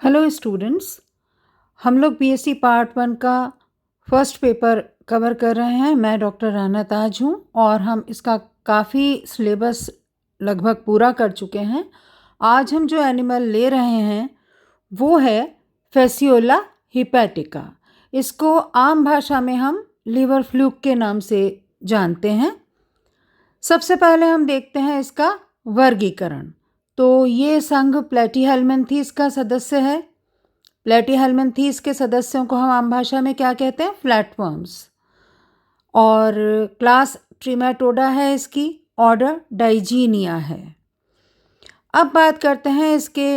Hello students. हम लोग BSc part 1 का फर्स्ट पेपर कवर कर रहे हैं। मैं डॉक्टर राना ताज हूँ और हम इसका काफ़ी सिलेबस लगभग पूरा कर चुके हैं। आज हम जो एनिमल ले रहे हैं वो है फेसियोला हिपैटिका। इसको आम भाषा में हम लिवर फ्लूक के नाम से जानते हैं। सबसे पहले हम देखते हैं इसका वर्गीकरण। तो ये संघ प्लेटीहेल्मिन्थीस का सदस्य है। प्लेटीहेल्मिन्थीस के सदस्यों को हम आम भाषा में क्या कहते हैं? फ्लैटवर्म्स। और क्लास ट्रिमेटोडा है इसकी, ऑर्डर डाइजीनिया है। अब बात करते हैं इसके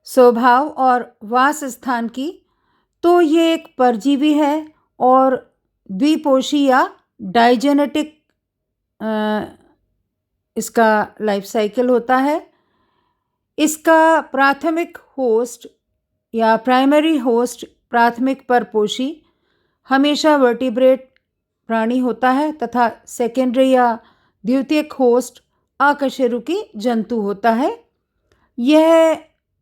स्वभाव और वास स्थान की। तो ये एक परजीवी है और द्विपोषी या डाइजेनेटिक इसका लाइफ साइकिल होता है। इसका प्राथमिक होस्ट या प्राइमरी होस्ट, प्राथमिक परपोषी हमेशा वर्टिब्रेट प्राणी होता है तथा सेकेंडरी या द्वितीयक होस्ट अकशेरुकी जंतु होता है। यह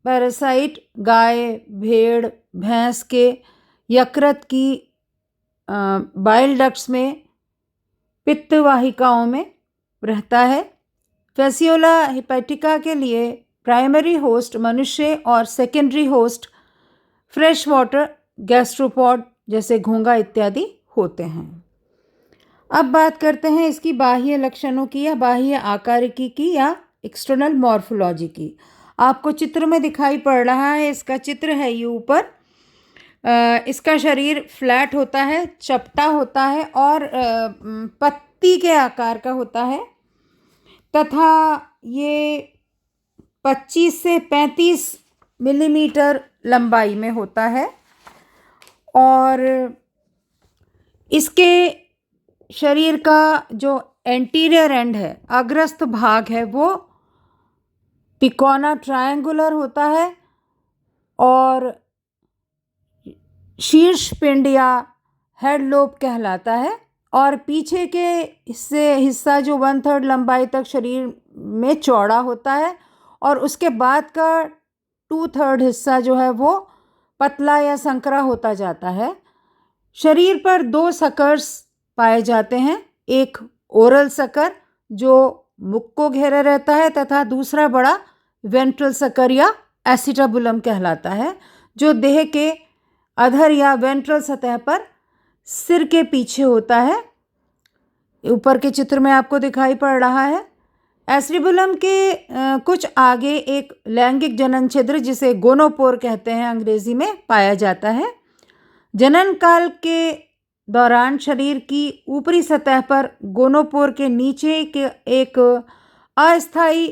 पैरासाइट गाय, भेड़, भैंस के यकृत की बाइल डक्ट्स में, पित्त वाहिकाओं में रहता है। फेसियोला हिपैटिका के लिए प्राइमरी होस्ट मनुष्य और secondary host fresh water gastropod जैसे घोंघा इत्यादि होते हैं। अब बात करते हैं इसकी बाह्य लक्षणों की या बाह्य आकारिकी की या एक्सटर्नल मॉर्फोलॉजी की। आपको चित्र में दिखाई पड़ रहा है, इसका चित्र है ये ऊपर। इसका शरीर फ्लैट होता है, चपटा होता है और पत्ती के आकार का होता है तथा ये 25 से 35 मिलीमीटर लंबाई में होता है। और इसके शरीर का जो एंटीरियर एंड है, अग्रस्त भाग है, वो तिकोना ट्रायंगुलर होता है और शीर्ष पिंड या हेड लोब कहलाता है। और पीछे के हिस्सा जो 1/3 लंबाई तक शरीर में चौड़ा होता है और उसके बाद का 2/3 हिस्सा जो है वो पतला या संकरा होता जाता है। शरीर पर 2 सकर्स पाए जाते हैं, एक ओरल सकर जो मुख को घेरे रहता है तथा दूसरा बड़ा वेंट्रल सकर या एसिटाबुलम कहलाता है जो देह के अधर या वेंट्रल सतह पर सिर के पीछे होता है। ऊपर के चित्र में आपको दिखाई पड़ रहा है। एसिटाबुलम के कुछ आगे एक लैंगिक जनन छिद्र जिसे गोनोपोर कहते हैं अंग्रेजी में पाया जाता है। जनन काल के दौरान शरीर की ऊपरी सतह पर गोनोपोर के नीचे एक अस्थायी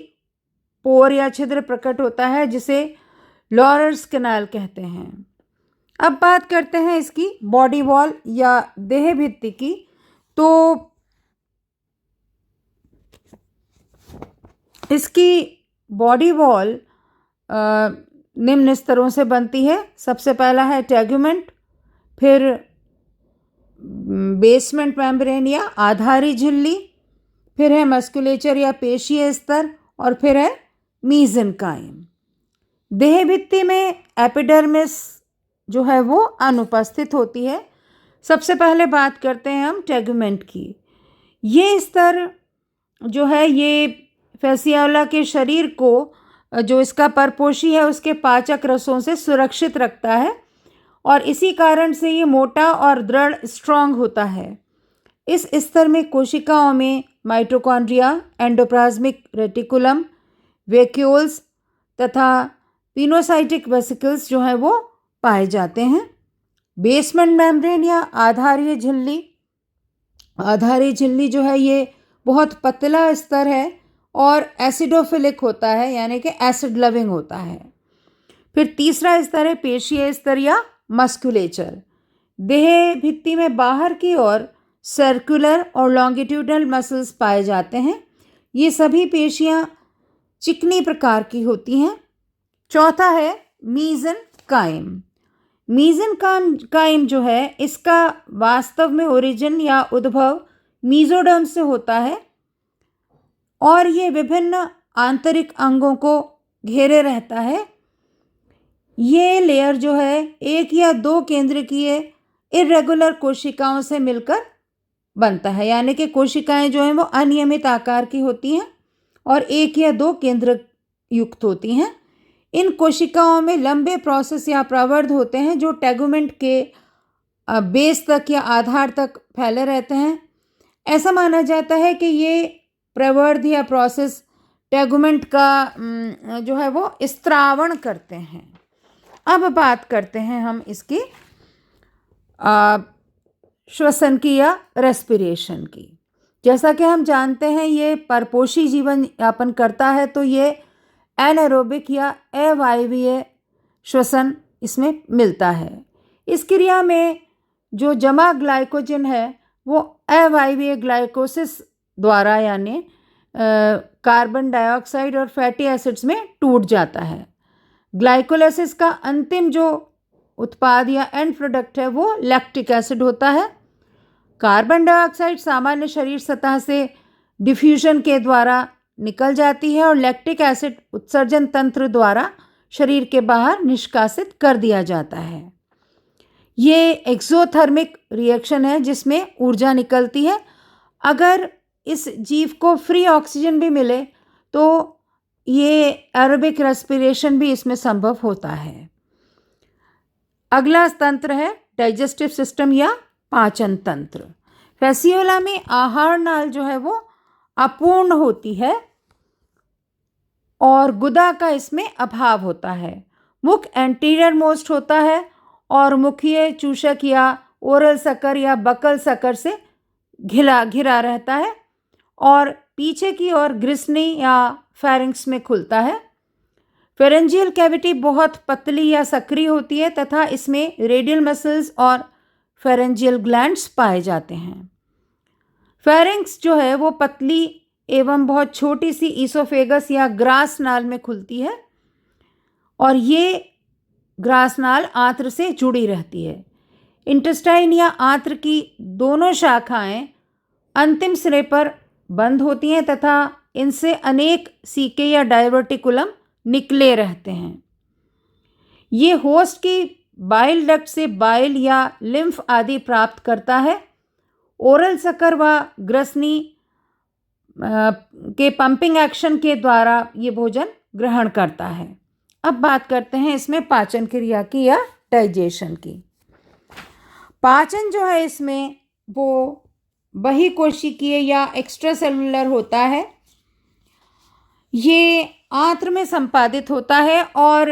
पोर या छिद्र प्रकट होता है जिसे लॉरर्स कैनाल कहते हैं। अब बात करते हैं इसकी बॉडी वॉल या देह भित्ति की। तो इसकी बॉडी वॉल निम्न स्तरों से बनती है। सबसे पहला है टेगुमेंट, फिर बेसमेंट मेम्ब्रेन या आधारी झिल्ली, फिर है मस्कुलेचर या पेशीय स्तर और फिर है मीजेनकाइम। देह भित्ति में एपिडर्मिस जो है वो अनुपस्थित होती है। सबसे पहले बात करते हैं हम टेगुमेंट की। ये स्तर जो है ये फेसियोला के शरीर को, जो इसका परपोषी है, उसके पाचक रसों से सुरक्षित रखता है और इसी कारण से ये मोटा और दृढ़ स्ट्रॉन्ग होता है। इस स्तर में कोशिकाओं में माइटोकॉन्ड्रिया, एंडोप्लाज्मिक रेटिकुलम, वैक्यूल्स तथा पिनोसाइटिक वेसिकल्स जो है वो पाए जाते हैं। बेसमेंट मेम्ब्रेन या आधारी झिल्ली जो है ये बहुत पतला स्तर है और एसिडोफिलिक होता है, यानी कि एसिड लविंग होता है। फिर तीसरा स्तर है पेशीय स्तर या मस्कुलेचर। देह भित्ति में बाहर की ओर सर्कुलर और लॉन्गिट्यूडनल मसल्स पाए जाते हैं। ये सभी पेशियां चिकनी प्रकार की होती हैं। चौथा है मीजेनकाइम। मीजेनकाइम जो है इसका वास्तव में ओरिजिन या उद्भव मीजोडर्म से होता है और ये विभिन्न आंतरिक अंगों को घेरे रहता है। ये लेयर जो है एक या दो केंद्रकीय इर्रेगुलर कोशिकाओं से मिलकर बनता है, यानी कि कोशिकाएं जो हैं वो अनियमित आकार की होती हैं और एक या दो केंद्र युक्त होती हैं। इन कोशिकाओं में लंबे प्रोसेस या प्रवर्ध होते हैं जो टेगुमेंट के बेस तक या आधार तक फैले रहते हैं। ऐसा माना जाता है कि ये प्रवर्ध या प्रोसेस टेगुमेंट का जो है वो स्त्रावण करते हैं। अब बात करते हैं हम इसकी श्वसन की या रेस्पिरेशन की। जैसा कि हम जानते हैं ये परपोषी जीवन यापन करता है, तो ये एनारोबिक या अवायवीय श्वसन इसमें मिलता है। इस क्रिया में जो जमा ग्लाइकोजन है वो अवायवीय ग्लाइकोसिस द्वारा यानी कार्बन डाइऑक्साइड और फैटी एसिड्स में टूट जाता है। ग्लाइकोलाइसिस का अंतिम जो उत्पाद या एंड प्रोडक्ट है वो लैक्टिक एसिड होता है। कार्बन डाइऑक्साइड सामान्य शरीर सतह से डिफ्यूजन के द्वारा निकल जाती है और लैक्टिक एसिड उत्सर्जन तंत्र द्वारा शरीर के बाहर निष्कासित कर दिया जाता है। ये एक्सोथर्मिक रिएक्शन है जिसमें ऊर्जा निकलती है। अगर इस जीव को फ्री ऑक्सीजन भी मिले तो ये एरोबिक रेस्पिरेशन भी इसमें संभव होता है। अगला तंत्र है डाइजेस्टिव सिस्टम या पाचन तंत्र। फैसियोला में आहार नाल जो है वो अपूर्ण होती है और गुदा का इसमें अभाव होता है। मुख एंटीरियर मोस्ट होता है और मुखीय चूषक या ओरल सकर या बकल सकर से घिरा रहता है और पीछे की ओर ग्रिसनी या फेरिंक्स में खुलता है। फेरेंजियल कैविटी बहुत पतली या सक्रिय होती है तथा इसमें रेडियल मसल्स और फेरेंजियल ग्लैंड्स पाए जाते हैं। फेरिंक्स जो है वो पतली एवं बहुत छोटी सी ईसोफेगस या ग्रास नाल में खुलती है और ये ग्रास नाल आंत्र से जुड़ी रहती है। इंटेस्टाइन या आंत्र की दोनों शाखाएं अंतिम सिरे पर बंद होती हैं तथा इनसे अनेक सीके या डायवर्टिकुलम निकले रहते हैं। ये होस्ट की बाइल डक्ट से बाइल या लिम्फ आदि प्राप्त करता है। ओरल सकर व ग्रसनी के पंपिंग एक्शन के द्वारा ये भोजन ग्रहण करता है। अब बात करते हैं इसमें पाचन क्रिया की या डाइजेशन की। पाचन जो है इसमें वो बहिकोशिकीय या एक्स्ट्रा सेलुलर होता है। ये आंत्र में संपादित होता है और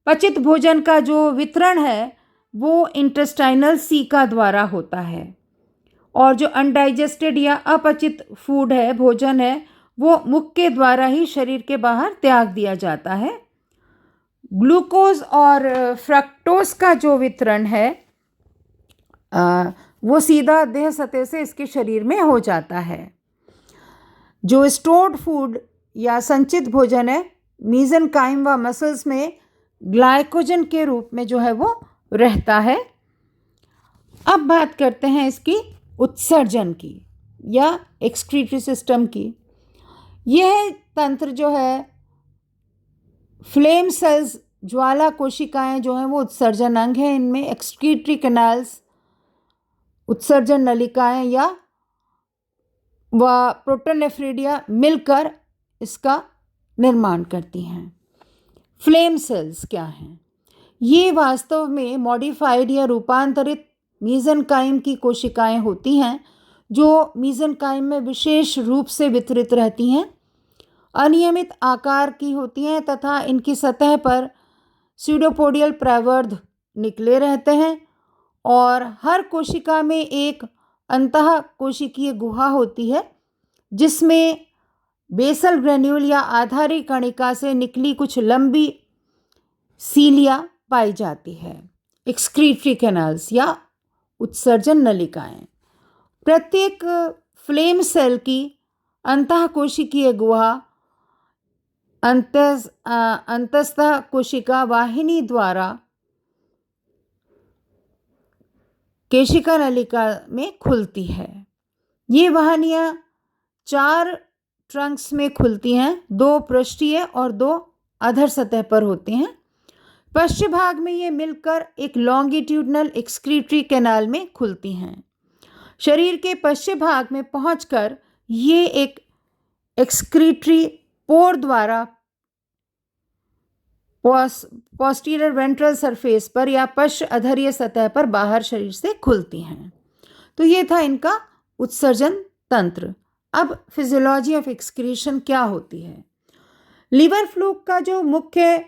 पचित भोजन का जो वितरण है वो इंटेस्टाइनल सीका द्वारा होता है और जो अनडाइजेस्टेड या अपचित फूड है, भोजन है, वो मुख के द्वारा ही शरीर के बाहर त्याग दिया जाता है। ग्लूकोज और फ्रक्टोज का जो वितरण है वो सीधा देह सतह से इसके शरीर में हो जाता है। जो स्टोर्ड फूड या संचित भोजन है मीजेनकाइम व मसल्स में ग्लाइकोजन के रूप में जो है वो रहता है। अब बात करते हैं इसकी उत्सर्जन की या एक्सक्रीटरी सिस्टम की। यह तंत्र जो है फ्लेम सेल्स ज्वाला कोशिकाएं जो हैं वो उत्सर्जन अंग है। इनमें एक्सक्रीटरी कैनाल्स उत्सर्जन नलिकाएं या व प्रोटोनेफ्रिडिया मिलकर इसका निर्माण करती हैं। फ्लेम सेल्स क्या हैं? ये वास्तव में मॉडिफाइड या रूपांतरित मीजेनकाइम की कोशिकाएं होती हैं जो मीजेनकाइम में विशेष रूप से वितरित रहती हैं, अनियमित आकार की होती हैं तथा इनकी सतह पर स्यूडोपोडियल प्रवर्ध निकले रहते हैं और हर कोशिका में एक अंतः कोशिकीय गुहा होती है जिसमें बेसल ग्रेन्यूल या आधारी कणिका से निकली कुछ लंबी सीलिया पाई जाती है। एक्सक्रीटरी कैनाल्स या उत्सर्जन नलिकाएं। प्रत्येक फ्लेम सेल की अंतः कोशिकीय गुहा अंतस्थ कोशिका वाहिनी द्वारा केशिका नलिका में खुलती है। ये वाहिनियाँ 4 ट्रंक्स में खुलती हैं, 2 पृष्ठीय और 2 अधर सतह पर होती हैं। पश्च भाग में ये मिलकर एक लॉन्गिट्यूडनल एक्सक्रीटरी कैनाल में खुलती हैं। शरीर के पश्चिम भाग में पहुंचकर ये एक एक्सक्रीटरी पोर द्वारा पोस्टीरियर वेंट्रल सरफेस पर या पश्च अधरीय सतह पर बाहर शरीर से खुलती हैं। तो ये था इनका उत्सर्जन तंत्र। अब फिजियोलॉजी ऑफ एक्सक्रीशन क्या होती है? लीवर फ्लूक का जो मुख्य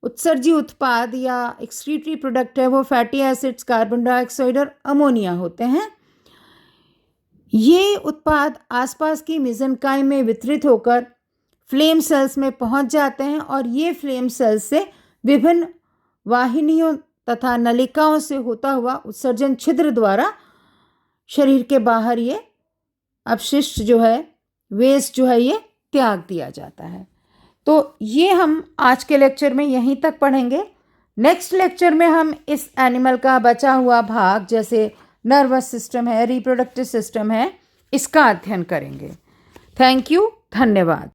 उत्सर्जी उत्पाद या एक्सक्रीटरी प्रोडक्ट है वो फैटी एसिड्स, कार्बन डाइऑक्साइड और अमोनिया होते हैं। ये उत्पाद आसपास की मेसेनकाइम में वितरित होकर फ्लेम सेल्स में पहुंच जाते हैं और ये फ्लेम सेल्स से विभिन्न वाहिनियों तथा नलिकाओं से होता हुआ उत्सर्जन छिद्र द्वारा शरीर के बाहर ये अपशिष्ट जो है, वेस्ट जो है, ये त्याग दिया जाता है। तो ये हम आज के लेक्चर में यहीं तक पढ़ेंगे। नेक्स्ट लेक्चर में हम इस एनिमल का बचा हुआ भाग जैसे नर्वस सिस्टम है, रिप्रोडक्टिव सिस्टम है, इसका अध्ययन करेंगे। थैंक यू, धन्यवाद।